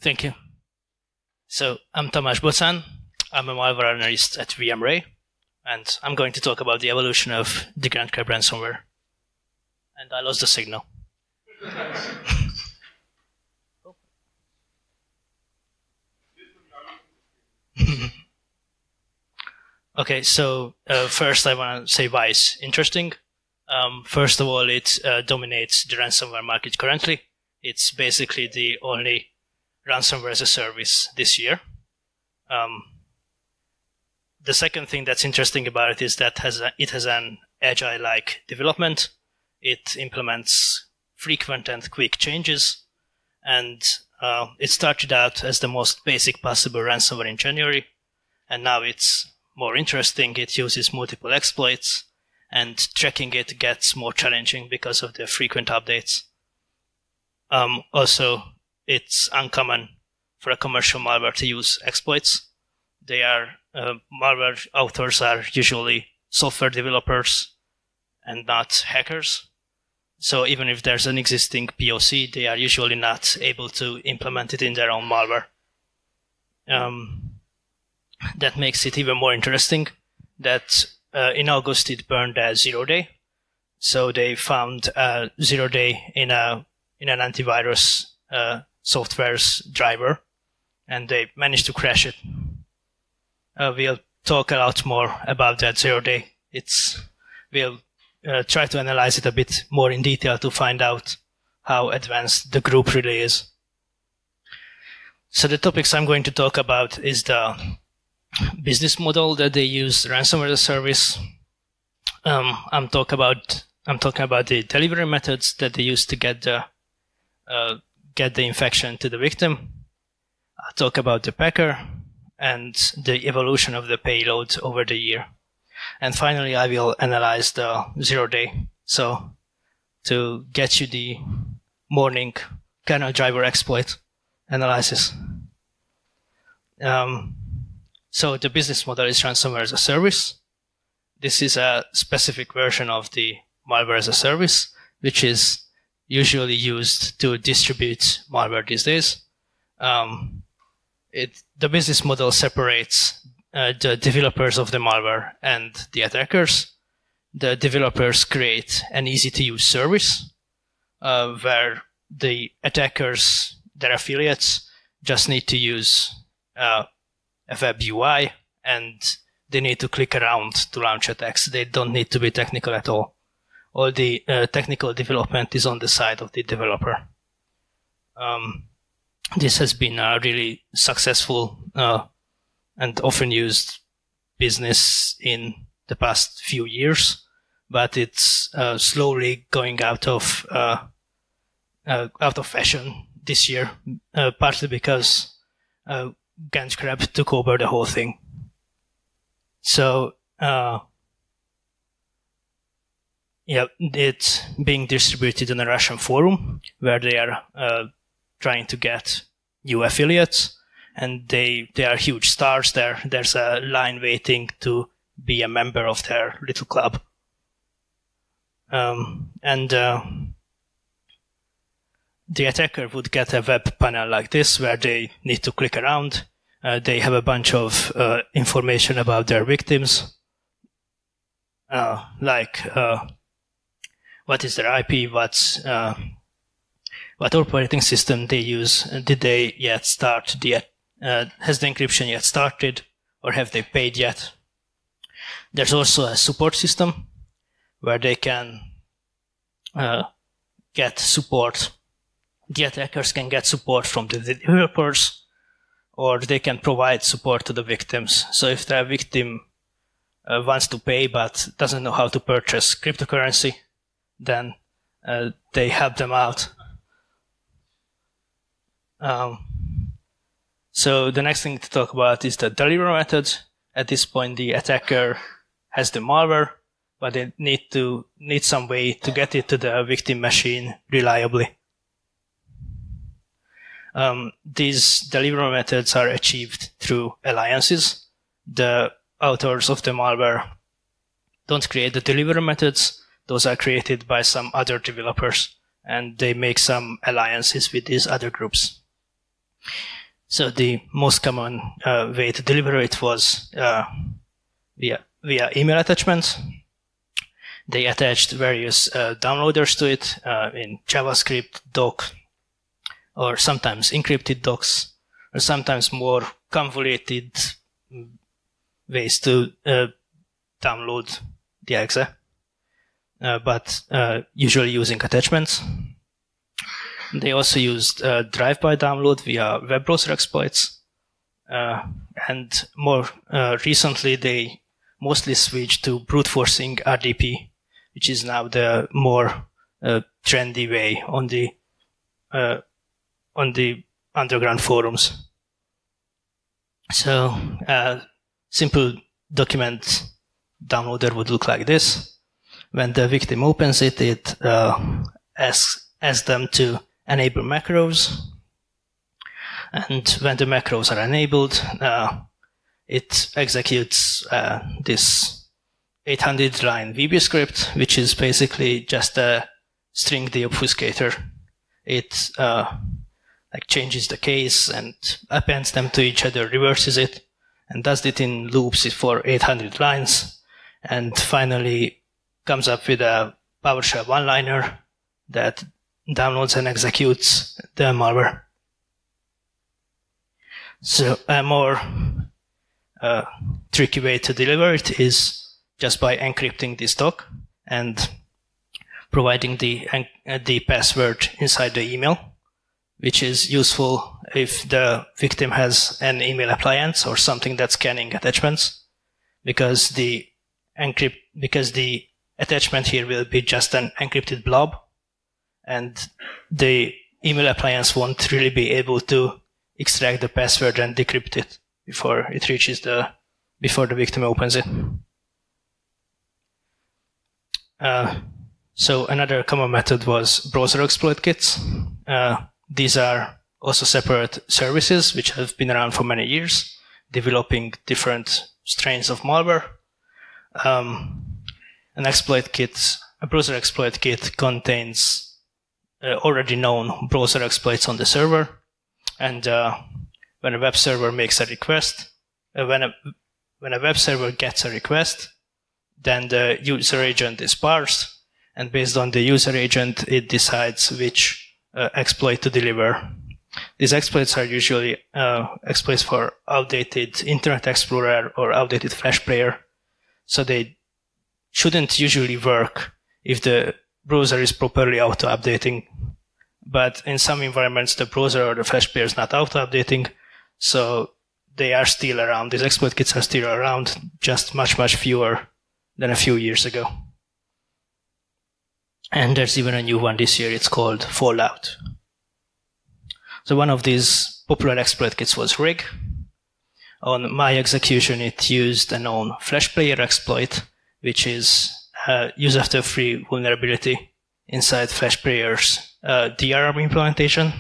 Thank you. So I'm Tamas Boczan. I'm a malware analyst at VMware, and I'm going to talk about the evolution of the GandCrab ransomware. And I lost the signal. Okay, so first I want to say why it's interesting. First of all, it dominates the ransomware market currently. It's basically the only ransomware as a service this year. The second thing that's interesting about it is that it has an agile-like development. It implements frequent and quick changes, and it started out as the most basic possible ransomware in January, and now it's more interesting. It uses multiple exploits, and tracking it gets more challenging because of the frequent updates. Also, it's uncommon for a commercial malware to use exploits. Malware authors are usually software developers and not hackers. So even if there's an existing POC, they are usually not able to implement it in their own malware. That makes it even more interesting that in August it burned a 0-day. So they found a 0-day in an antivirus software's driver, and they managed to crash it. We'll talk a lot more about that 0-day. We'll try to analyze it a bit more in detail to find out how advanced the group really is. So the topics I'm going to talk about is the business model that they use ransomware as a service. I'm talking about the delivery methods that they use to get the infection to the victim. I'll talk about the packer and the evolution of the payload over the year. And finally, I will analyze the 0-day. So to get you the morning kernel driver exploit analysis. So the business model is ransomware as a service. This is a specific version of the malware as a service, which is usually used to distribute malware these days. The business model separates the developers of the malware and the attackers. The developers create an easy-to-use service where the attackers, their affiliates, just need to use a web UI, and they need to click around to launch attacks. They don't need to be technical at all. All the technical development is on the side of the developer. This has been a really successful and often used business in the past few years, but it's slowly going out of fashion this year, partly because GandCrab took over the whole thing. So it's being distributed on a Russian forum where they are trying to get new affiliates, and they are huge stars there. There's a line waiting to be a member of their little club. The attacker would get a web panel like this where they need to click around. They have a bunch of information about their victims, like what is their IP, what operating system they use, did they yet start has the encryption yet started, or have they paid yet? There's also a support system where they can get support. The attackers can get support from the developers, or they can provide support to the victims. So if the victim wants to pay but doesn't know how to purchase cryptocurrency, then they help them out. So the next thing to talk about is the delivery method. At this point, the attacker has the malware, but they need some way to get it to the victim machine reliably. These delivery methods are achieved through alliances. The authors of the malware don't create the delivery methods. Those are created by some other developers, and they make some alliances with these other groups. So the most common way to deliver it was via email attachments. They attached various downloaders to it in JavaScript, doc, or sometimes encrypted docs, or sometimes more convoluted ways to download the exe, but usually using attachments. They also used drive-by download via web browser exploits, and more recently they mostly switched to brute forcing RDP, which is now the more trendy way on the underground forums. So simple document downloader would look like this. When the victim opens it, it asks them to enable macros. And when the macros are enabled, it executes this 800-line VB script, which is basically just a string deobfuscator. It like changes the case and appends them to each other, reverses it, and does it in loops for 800 lines, and finally comes up with a PowerShell Oneliner that downloads and executes the malware. So a more tricky way to deliver it is just by encrypting this doc and providing the password inside the email, which is useful if the victim has an email appliance or something that's scanning attachments, because the attachment here will be just an encrypted blob, and the email appliance won't really be able to extract the password and decrypt it before it reaches before the victim opens it. So another common method was browser exploit kits. These are also separate services which have been around for many years, developing different strains of malware. A browser exploit kit contains already known browser exploits on the server, and when a web server makes a request, when a web server gets a request, then the user agent is parsed, and based on the user agent, it decides which exploit to deliver. These exploits are usually exploits for outdated Internet Explorer or outdated Flash player, so they shouldn't usually work if the browser is properly auto-updating. But in some environments, the browser or the Flash player is not auto-updating, so they are still around. These exploit kits are still around, just much, much fewer than a few years ago. And there's even a new one this year. It's called Fallout. So one of these popular exploit kits was Rig. On my execution, it used a known Flash player exploit, which is a use-after-free vulnerability inside Flash player's DRM implementation.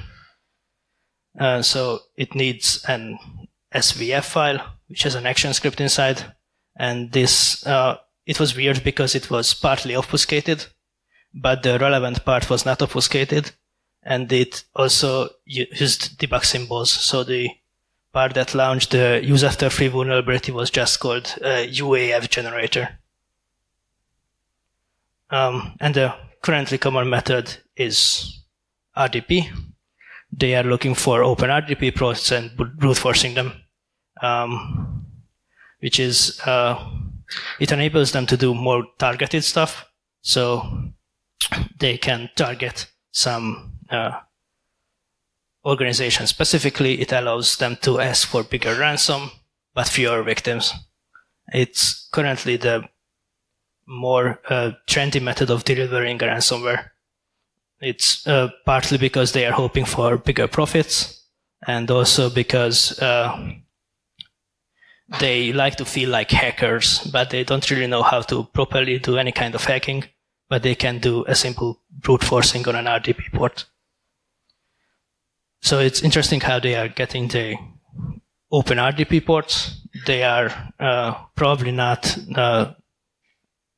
So it needs an SPF file, which has an action script inside. And this, it was weird because it was partly obfuscated, but the relevant part was not obfuscated. And it also used debug symbols. So the part that launched the use-after-free vulnerability was just called UAF generator. And the currently common method is RDP. They are looking for open RDP ports and brute forcing them, which is, it enables them to do more targeted stuff. So they can target some organization specifically. It allows them to ask for bigger ransom, but fewer victims. It's currently the more trendy method of delivering ransomware. It's partly because they are hoping for bigger profits, and also because they like to feel like hackers, but they don't really know how to properly do any kind of hacking, but they can do a simple brute forcing on an RDP port. So it's interesting how they are getting the open RDP ports. They are probably not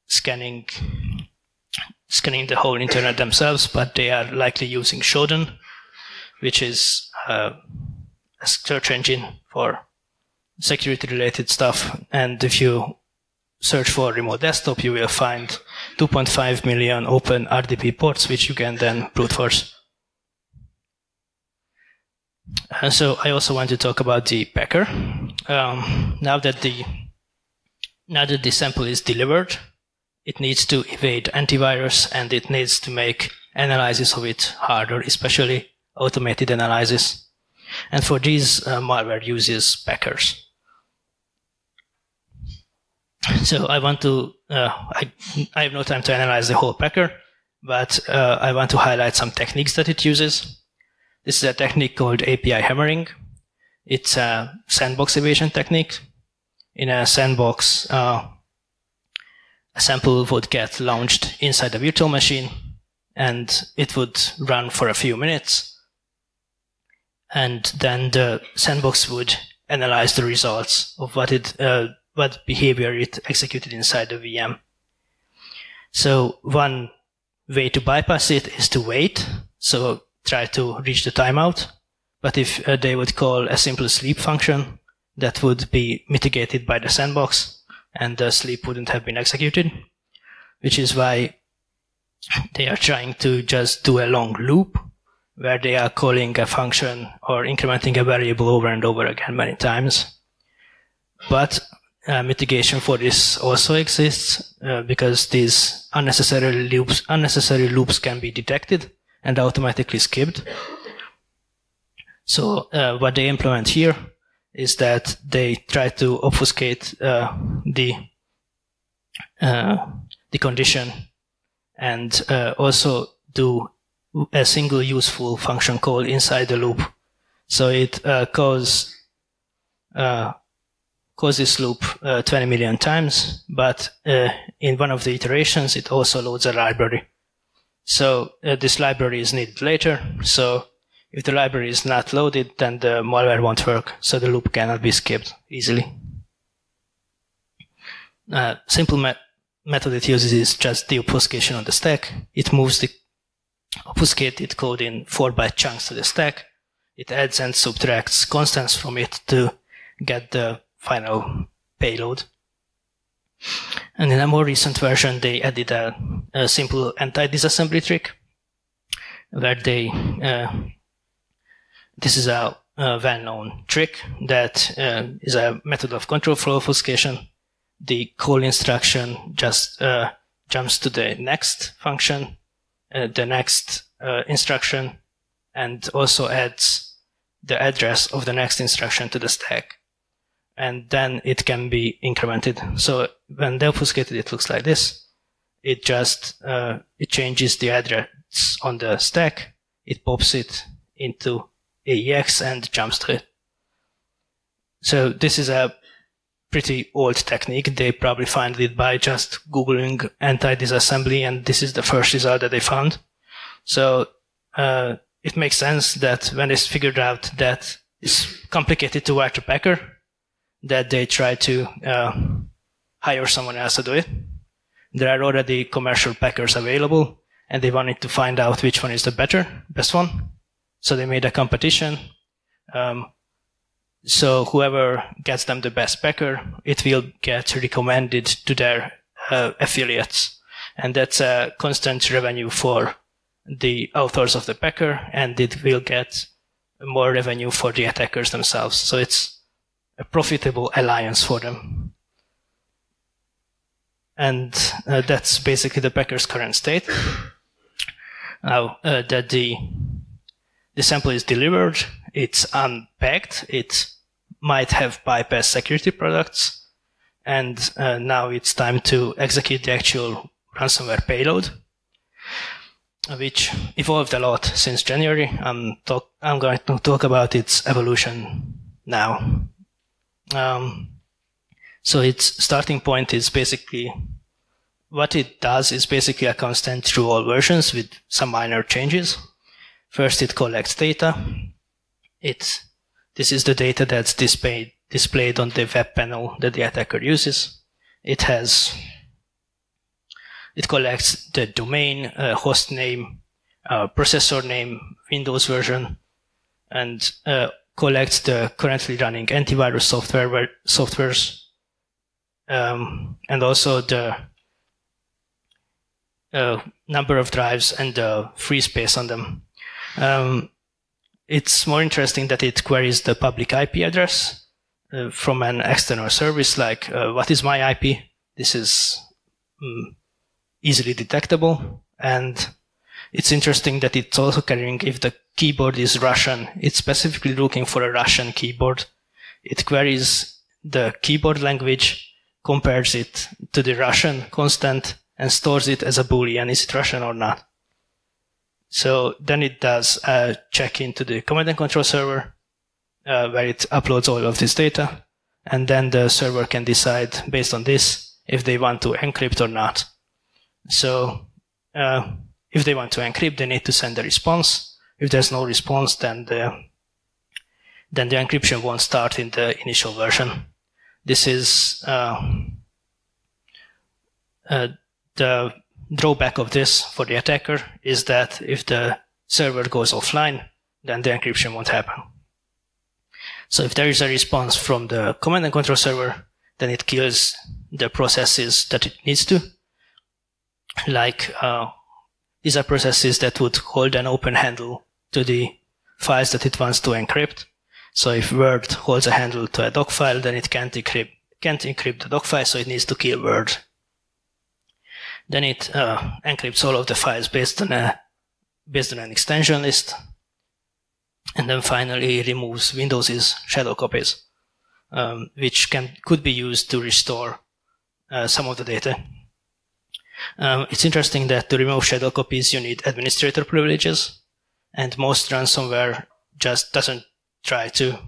scanning the whole internet themselves, but they are likely using Shodan, which is a search engine for security-related stuff. And if you search for remote desktop, you will find 2.5 million open RDP ports, which you can then brute force. And so I also want to talk about the packer. Now that the sample is delivered, it needs to evade antivirus, and it needs to make analysis of it harder, especially automated analysis. And for these, malware uses packers. So I want to, I have no time to analyze the whole packer, but I want to highlight some techniques that it uses. This is a technique called API hammering. It's a sandbox evasion technique. In a sandbox, a sample would get launched inside the virtual machine, and it would run for a few minutes. And then the sandbox would analyze the results of what behavior it executed inside the VM. So one way to bypass it is to wait. So try to reach the timeout. But if they would call a simple sleep function, that would be mitigated by the sandbox, and the sleep wouldn't have been executed, which is why they are trying to just do a long loop where they are calling a function or incrementing a variable over and over again many times. But mitigation for this also exists because these unnecessary loops can be detected and automatically skipped. So what they implement here is that they try to obfuscate the condition, and also do a single useful function call inside the loop. So it calls this loop 20 million times, but in one of the iterations, it also loads a library. So this library is needed later. So if the library is not loaded, then the malware won't work. So the loop cannot be skipped easily. Simple method it uses is just the obfuscation on the stack. It moves the obfuscated code in 4-byte chunks to the stack. It adds and subtracts constants from it to get the final payload. And in a more recent version, they added a simple anti-disassembly trick, where they this is a well-known trick that is a method of control flow obfuscation. The call instruction just jumps to the next function, the next instruction, and also adds the address of the next instruction to the stack. And then it can be incremented. So when they obfuscated, it looks like this. It just it changes the address on the stack. It pops it into AEX and jumps to it. So this is a pretty old technique. They probably found it by just Googling anti-disassembly, and this is the first result that they found. So it makes sense that when they figured out that it's complicated to write a packer, that they try to hire someone else to do it. There are already commercial packers available, and they wanted to find out which one is the best one. So they made a competition. So whoever gets them the best packer, it will get recommended to their affiliates. And that's a constant revenue for the authors of the packer, and it will get more revenue for the attackers themselves. So it's a profitable alliance for them. And that's basically the packer's current state. Now that the sample is delivered, it's unpacked, it might have bypassed security products, and now it's time to execute the actual ransomware payload, which evolved a lot since January. I'm going to talk about its evolution now. So its starting point is basically, what it does is basically a constant through all versions with some minor changes. First, it collects data. This is the data that's displayed on the web panel that the attacker uses. It collects the domain, host name, processor name, Windows version, and collects the currently running antivirus softwares, and also the number of drives and the free space on them. It's more interesting that it queries the public IP address from an external service, like what is my IP? This is easily detectable. And it's interesting that it's also carrying, if the keyboard is Russian, it's specifically looking for a Russian keyboard. It queries the keyboard language, compares it to the Russian constant, and stores it as a Boolean. Is it Russian or not? So then it does a check into the command and control server, where it uploads all of this data. And then the server can decide, based on this, if they want to encrypt or not. So if they want to encrypt, they need to send a response. If there's no response, then the encryption won't start in the initial version. This is the drawback of this for the attacker is that if the server goes offline, then the encryption won't happen. So if there is a response from the command and control server, then it kills the processes that it needs to. Like these are processes that would hold an open handle to the files that it wants to encrypt. So if Word holds a handle to a doc file, then it can't encrypt the doc file, so it needs to kill Word. Then it encrypts all of the files based on an extension list, and then finally removes Windows's shadow copies, which could be used to restore some of the data. It's interesting that to remove shadow copies, you need administrator privileges, and most ransomware just doesn't try to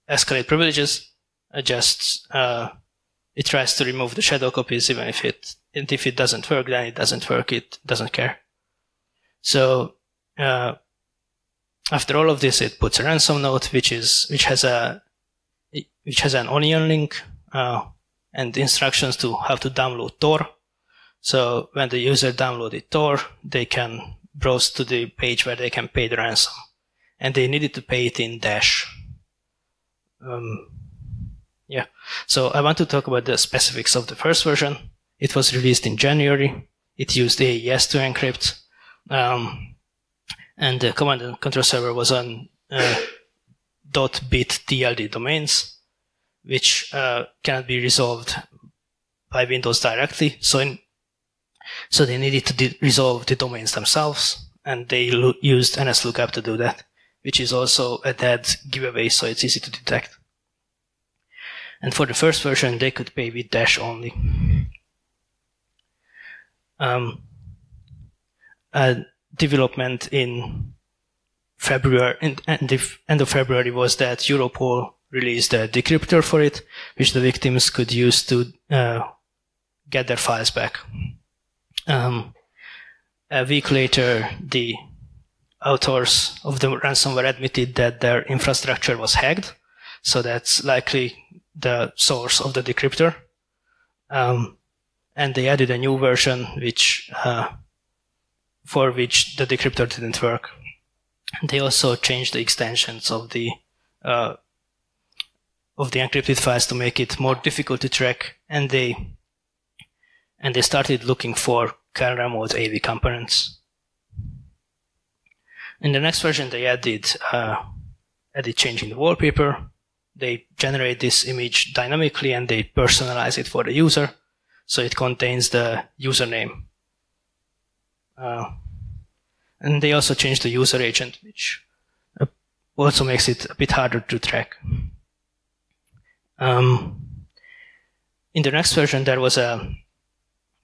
escalate privileges. It tries to remove the shadow copies, even if it doesn't work, then it doesn't work. It doesn't care. So after all of this, it puts a ransom note, which has an onion link and instructions to how to download Tor. So when the user downloaded Tor, they can browse to the page where they can pay the ransom, and they needed to pay it in Dash. Yeah. So I want to talk about the specifics of the first version. It was released in January. It used AES to encrypt. And the command and control server was on .bit TLD domains, which cannot be resolved by Windows directly. So they needed to resolve the domains themselves, and they used NSLOOKUP to do that, which is also a dead giveaway, so it's easy to detect. And for the first version, they could pay with Dash only. A development in February, and the end of February, was that Europol released a decryptor for it, which the victims could use to get their files back. A week later, the authors of the ransomware admitted that their infrastructure was hacked, so that's likely the source of the decryptor. And they added a new version for which the decryptor didn't work. They also changed the extensions of the encrypted files to make it more difficult to track, and they started looking for kernel mode AV components. In the next version, they added changing the wallpaper. They generate this image dynamically, and they personalize it for the user, so it contains the username. And they also changed the user agent, which also makes it a bit harder to track. In the next version, there was a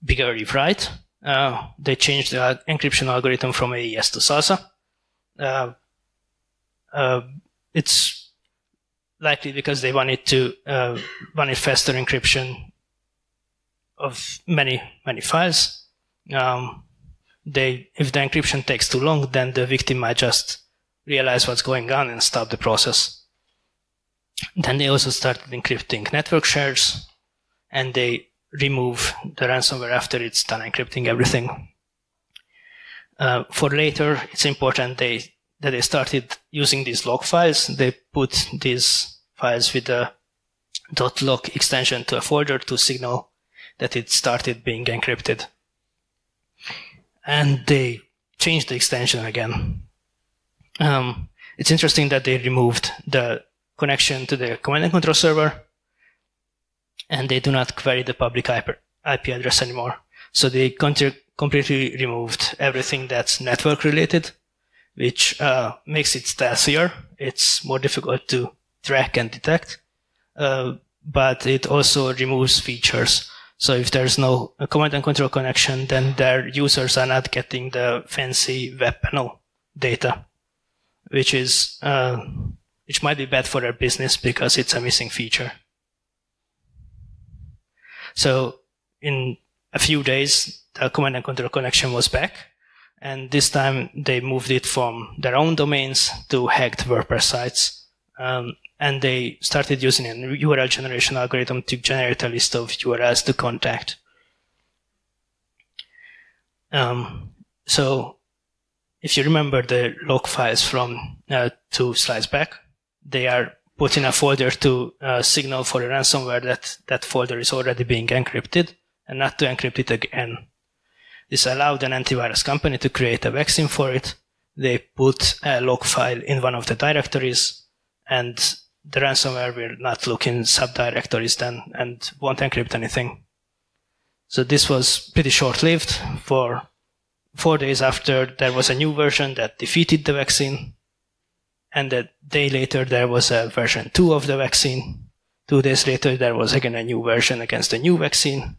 bigger rewrite. They changed the encryption algorithm from AES to SASA. It's likely because they wanted faster encryption of many files. If the encryption takes too long, then the victim might just realize what's going on and stop the process. Then they also started encrypting network shares, and they remove the ransomware after it's done encrypting everything. For later, it's important they that they started using these log files. They put these files with the .log extension to a folder to signal that it started being encrypted. And they changed the extension again. It's interesting that they removed the connection to the command and control server, and they do not query the public IP address anymore. So they completely removed everything that's network related, which makes it stealthier. It's more difficult to track and detect, but it also removes features. So if there's no command and control connection, then their users are not getting the fancy web panel data, which might be bad for their business because it's a missing feature. So in a few days, the command and control connection was back, and this time they moved it from their own domains to hacked WordPress sites. And they started using a URL generation algorithm to generate a list of URLs to contact. So if you remember the log files from 2 slides back, they are put in a folder to signal for a ransomware that that folder is already being encrypted and not to encrypt it again. This allowed an antivirus company to create a vaccine for it. They put a log file in one of the directories, and the ransomware will not look in subdirectories then and won't encrypt anything. So this was pretty short-lived. For 4 days after, there was a new version that defeated the vaccine. And a day later, there was a version 2 of the vaccine. 2 days later, there was again a new version against the new vaccine.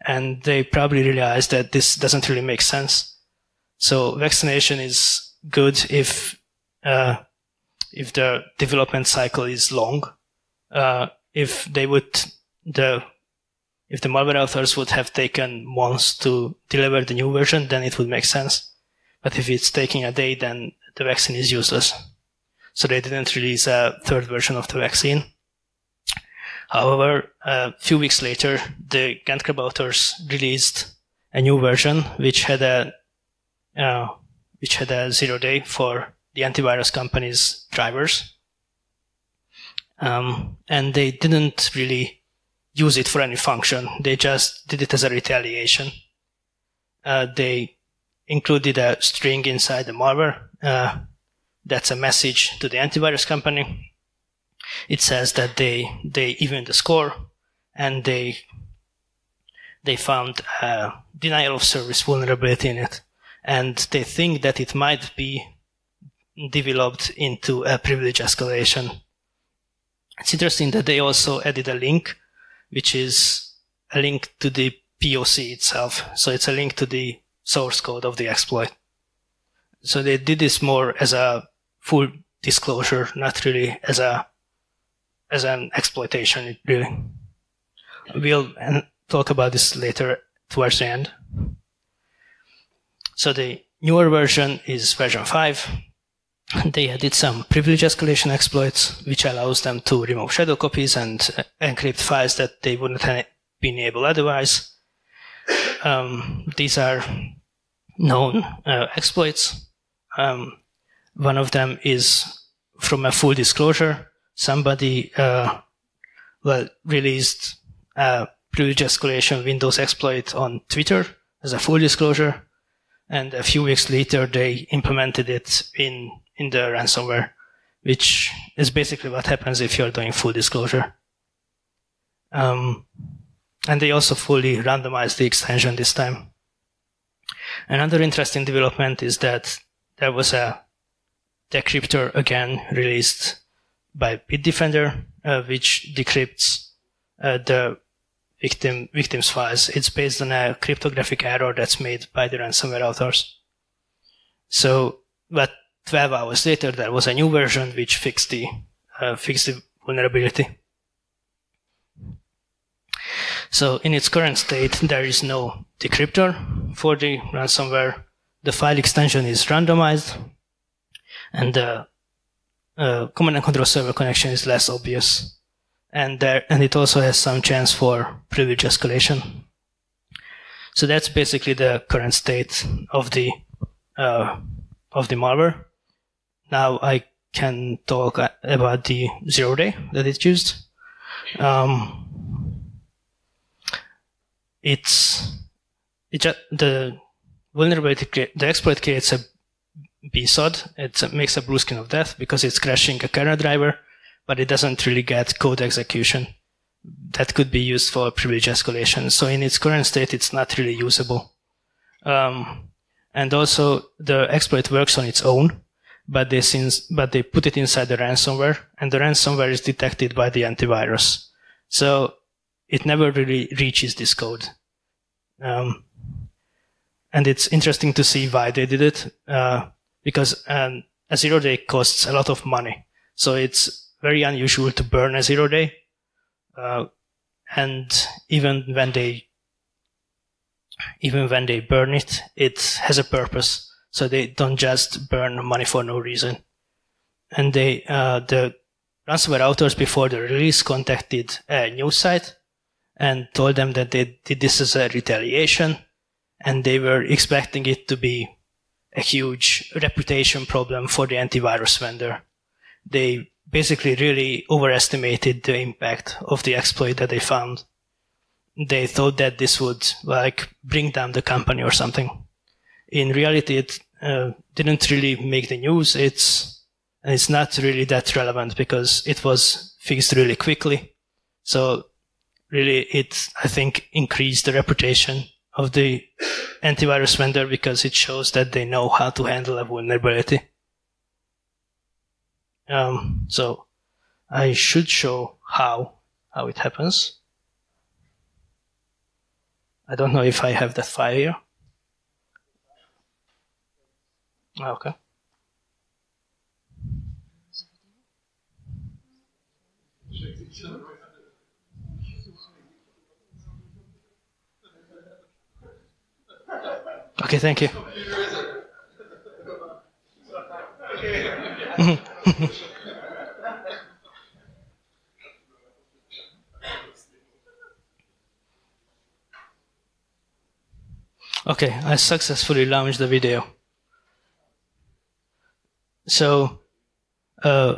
And they probably realized that this doesn't really make sense. So vaccination is good if the development cycle is long. If the malware authors would have taken months to deliver the new version, then it would make sense. But if it's taking a day, then the vaccine is useless. So they didn't release a 3rd version of the vaccine. However, a few weeks later, the GandCrab authors released a new version which had a 0 day for the antivirus company's drivers. And they didn't really use it for any function. They just did it as a retaliation. They included a string inside the malware. That's a message to the antivirus company. It says that they evened the score, and they found a denial of service vulnerability in it. And they think that it might be developed into a privilege escalation. It's interesting that they also added a link, which is a link to the POC itself. So it's a link to the source code of the exploit. So they did this more as a full disclosure, not really as an exploitation, really. We'll talk about this later towards the end. So the newer version is version 5. They added some privilege escalation exploits, which allows them to remove shadow copies and encrypt files that they wouldn't have been able otherwise. These are known exploits. One of them is from a full disclosure. Somebody released a privilege escalation Windows exploit on Twitter as a full disclosure, and a few weeks later they implemented it in the ransomware, which is basically what happens if you're doing full disclosure. And they also fully randomized the extension this time. Another interesting development is that there was a decryptor again released by Bitdefender, which decrypts the victim's files. It's based on a cryptographic error that's made by the ransomware authors. So, but 12 hours later, there was a new version which fixed the vulnerability. So in its current state, there is no decryptor for the ransomware. The file extension is randomized, and the command and control server connection is less obvious. And it also has some chance for privilege escalation. So that's basically the current state of the malware. now I can talk about the 0-day that it used. The vulnerability, the exploit creates a BSOD. It makes a blue screen of death because it's crashing a kernel driver, but it doesn't really get code execution that could be used for privilege escalation. So in its current state, it's not really usable. And also the exploit works on its own, but they put it inside the ransomware, and the ransomware is detected by the antivirus. So it never really reaches this code. And it's interesting to see why they did it, because a 0-day costs a lot of money. So it's very unusual to burn a 0-day. And even when they burn it, it has a purpose. So they don't just burn money for no reason. And the ransomware authors before the release contacted a news site and told them that they did this as a retaliation, and they were expecting it to be a huge reputation problem for the antivirus vendor. They basically really overestimated the impact of the exploit that they found. They thought that this would bring down the company or something. In reality, it didn't really make the news. It's not really that relevant because it was fixed really quickly. So really, it, I think, increased the reputation of the antivirus vendor because it shows that they know how to handle a vulnerability. So I should show how it happens. I don't know if I have that file here. Okay. Okay, thank you. Okay, I successfully launched the video. So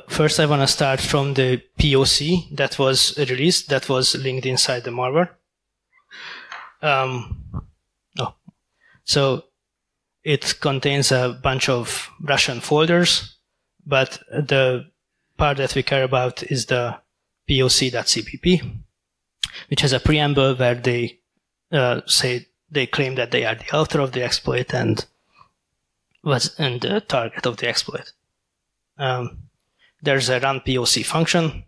first I want to start from the POC that was released, that was linked inside the malware. So it contains a bunch of Russian folders, but the part that we care about is the POC.cpp, which has a preamble where they they claim that they are the author of the exploit and the target of the exploit. There's a run POC function,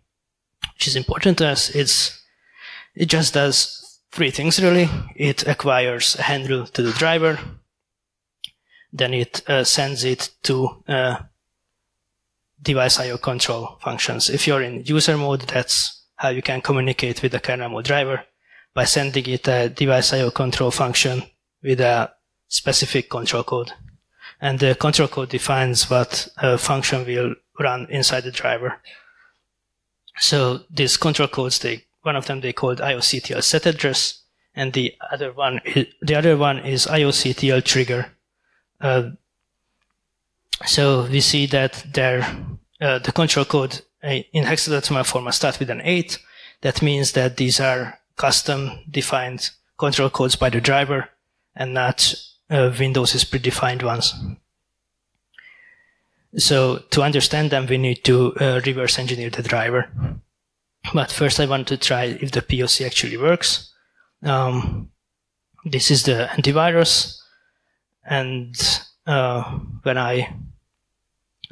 which is important to us. It just does 3 things really. It acquires a handle to the driver, then it sends it to device IO control functions. If you're in user mode, that's how you can communicate with the kernel mode driver, by sending it a device IO control function with a specific control code. And the control code defines what function will run inside the driver. So these control codes, one of them they called IOCTL set address, and the other one is IOCTL trigger. So we see that the control code in hexadecimal format starts with an 8. That means that these are custom defined control codes by the driver and not Windows's predefined ones. So to understand them, we need to reverse engineer the driver. But first I want to try if the POC actually works. This is the antivirus, and when I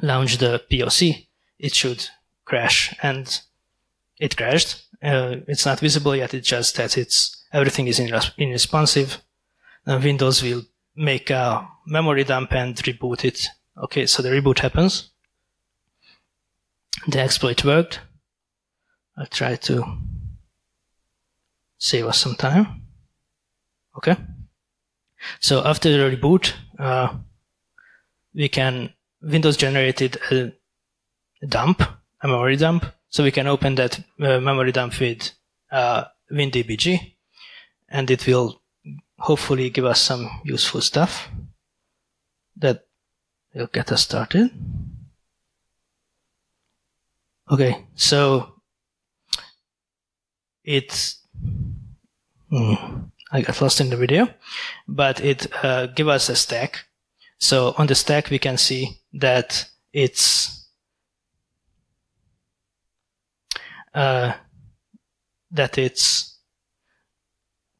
launch the POC, it should crash, and it crashed. It's not visible yet, it's just that everything is irresponsive. Windows will make a memory dump and reboot it. Okay, so the reboot happens. The exploit worked. I'll try to save us some time. Okay. So after the reboot, Windows generated a memory dump. So we can open that memory dump with WinDBG, and it will hopefully give us some useful stuff that will get us started. Okay, so it's I got lost in the video, but it gives us a stack. So on the stack we can see that it's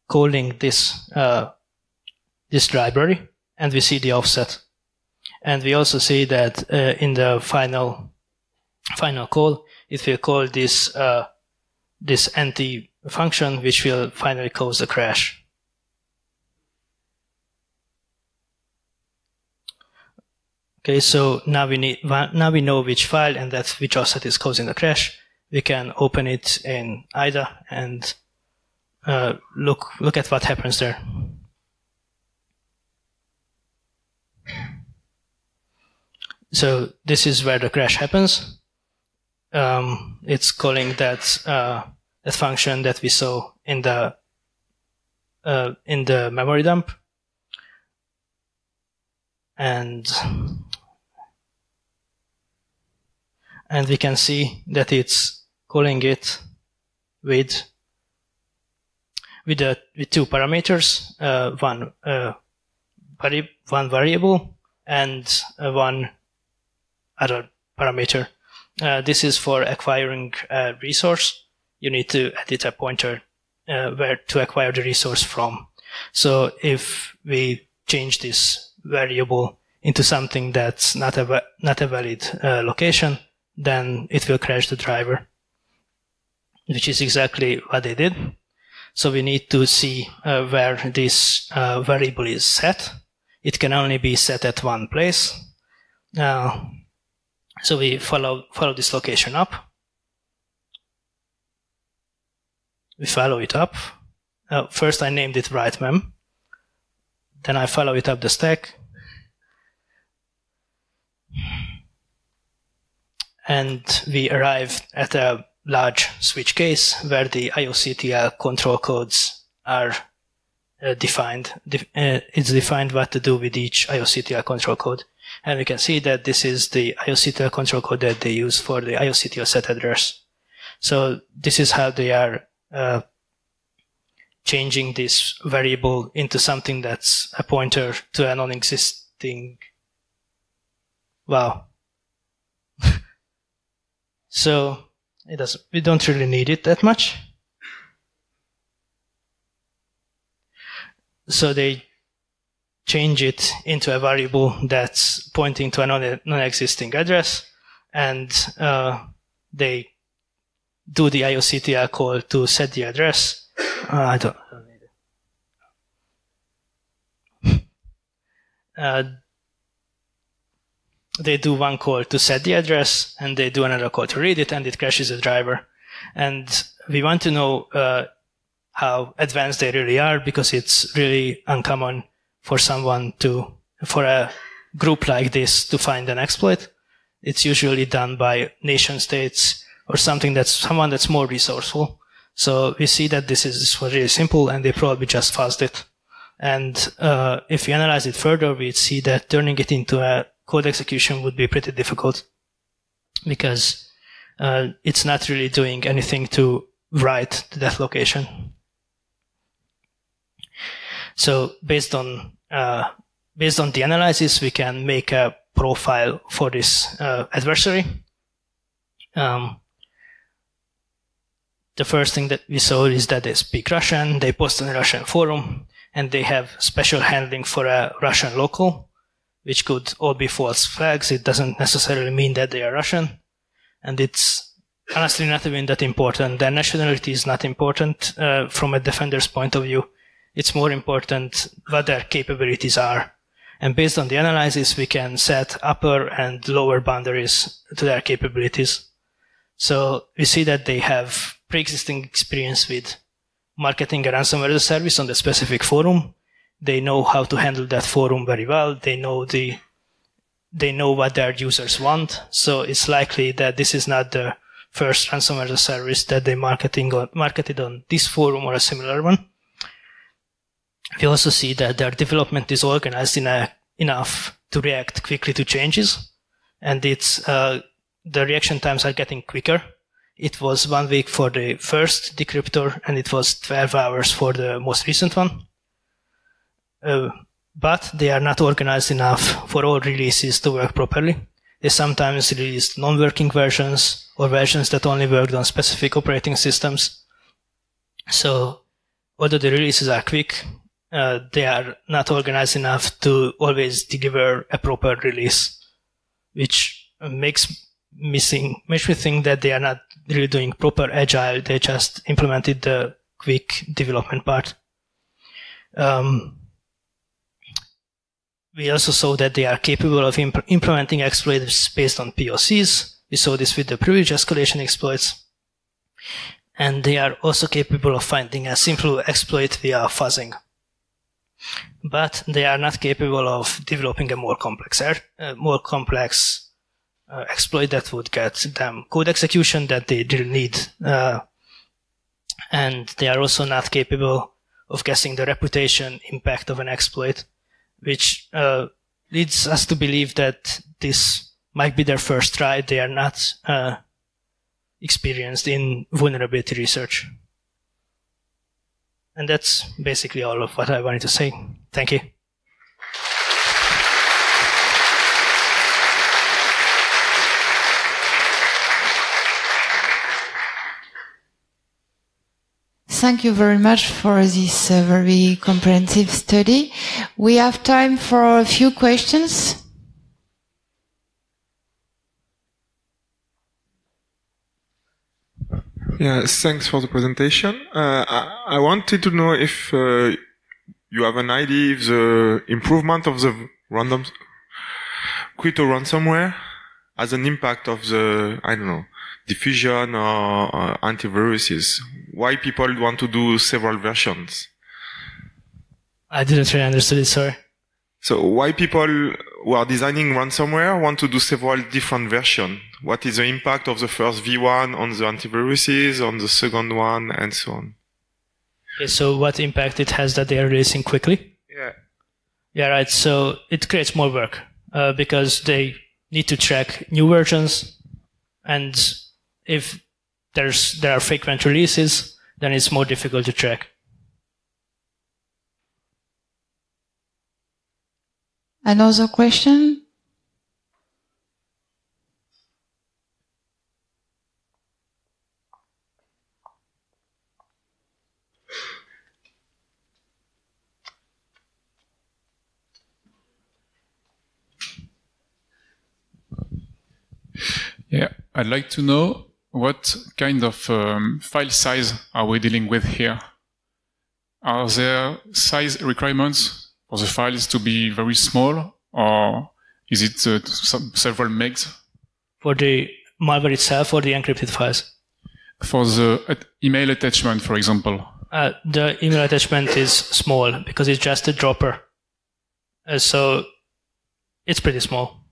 calling this this library, and we see the offset, and we also see that in the final call it will call this this anti function, which will finally cause the crash. Okay, so now we know which file and which offset is causing the crash. We can open it in IDA and look at what happens there. So this is where the crash happens. It's calling that that function that we saw in the memory dump, and we can see that it's calling it with two parameters, one variable and one other parameter. This is for acquiring a resource. You need to edit a pointer where to acquire the resource from. So if we change this variable into something that's not a valid location, then it will crash the driver, which is exactly what they did. So we need to see where this variable is set. It can only be set at one place. So we follow this location up. We follow it up. First I named it write mem. Then I follow it up the stack. And we arrive at a large switch case where the IOCTL control codes are defined. It's defined what to do with each IOCTL control code. And we can see that this is the IOCTL control code that they use for the IOCTL set address. So this is how they are changing this variable into something that's a pointer to a non-existing. Wow. So we don't really need it that much. So they change it into a variable that's pointing to a non-existing address, and they do the IOCTL call to set the address. I don't need it. They do one call to set the address, and they do another call to read it, and it crashes the driver. And we want to know how advanced they really are, because it's really uncommon for for a group like this to find an exploit. It's usually done by nation states or someone that's more resourceful. So we see that this was really simple, and they probably just fuzzed it. And if we analyze it further, we see that turning it into a code execution would be pretty difficult, because it's not really doing anything to write to that location. So based on the analysis, we can make a profile for this adversary. The first thing that we saw is that they speak Russian, they post on a Russian forum, and they have special handling for a Russian local, which could all be false flags. It doesn't necessarily mean that they are Russian. And it's honestly not even that important. Their nationality is not important from a defender's point of view. It's more important what their capabilities are. And based on the analysis, we can set upper and lower boundaries to their capabilities. So we see that they have pre-existing experience with marketing a ransomware as a service on the specific forum. They know how to handle that forum very well. They know what their users want. So it's likely that this is not the first ransomware as a service that they marketed on this forum or a similar one. We also see that their development is organized enough to react quickly to changes, and it's the reaction times are getting quicker. It was 1 week for the first decryptor, and it was 12 hours for the most recent one. But they are not organized enough for all releases to work properly. They sometimes released non-working versions or versions that only worked on specific operating systems. So, although the releases are quick, they are not organized enough to always deliver a proper release, which makes me think that they are not really doing proper agile. They just implemented the quick development part. We also saw that they are capable of implementing exploits based on POCs. We saw this with the privilege escalation exploits. And they are also capable of finding a simple exploit via fuzzing. But they are not capable of developing a more complex exploit that would get them code execution that they didn't need. And they are also not capable of guessing the reputation impact of an exploit, which leads us to believe that this might be their first try. They are not experienced in vulnerability research. And that's basically all of what I wanted to say. Thank you. Thank you very much for this very comprehensive study. We have time for a few questions. Yeah, thanks for the presentation. I wanted to know if you have an idea if the improvement of the crypto ransomware has an impact of the, I don't know, diffusion or antiviruses. Why people want to do several versions? I didn't really understand it, sorry. So why people who are designing ransomware want to do several different versions? What is the impact of the first V1 on the antiviruses, on the second one, and so on? Okay, so what impact it has that they are releasing quickly? Yeah. Yeah, right. So it creates more work because they need to track new versions, and if there are frequent releases, then it's more difficult to track. Another question? Yeah, I'd like to know what kind of file size are we dealing with here? Are there size requirements for the files to be very small, or is it several megs? For the malware itself or the encrypted files? For the email attachment, for example. The email attachment is small because it's just a dropper. So it's pretty small.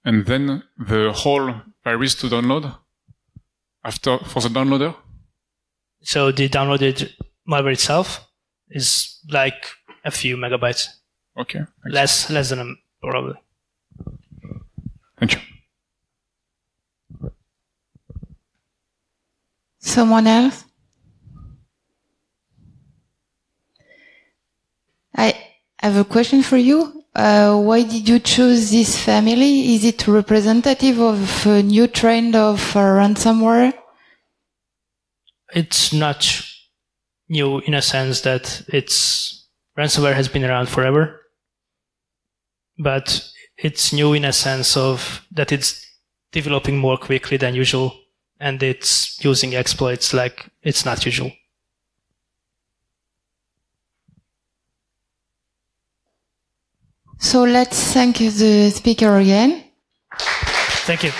And then the whole virus to download for the downloader? So the downloaded malware itself is like a few megabytes. Okay. Less than a, probably. Thank you. Someone else? I have a question for you. Why did you choose this family? Is it representative of a new trend of ransomware? It's not new in a sense that ransomware has been around forever, but it's new in a sense of that it's developing more quickly than usual, and it's using exploits like it's not usual. So let's thank the speaker again. Thank you.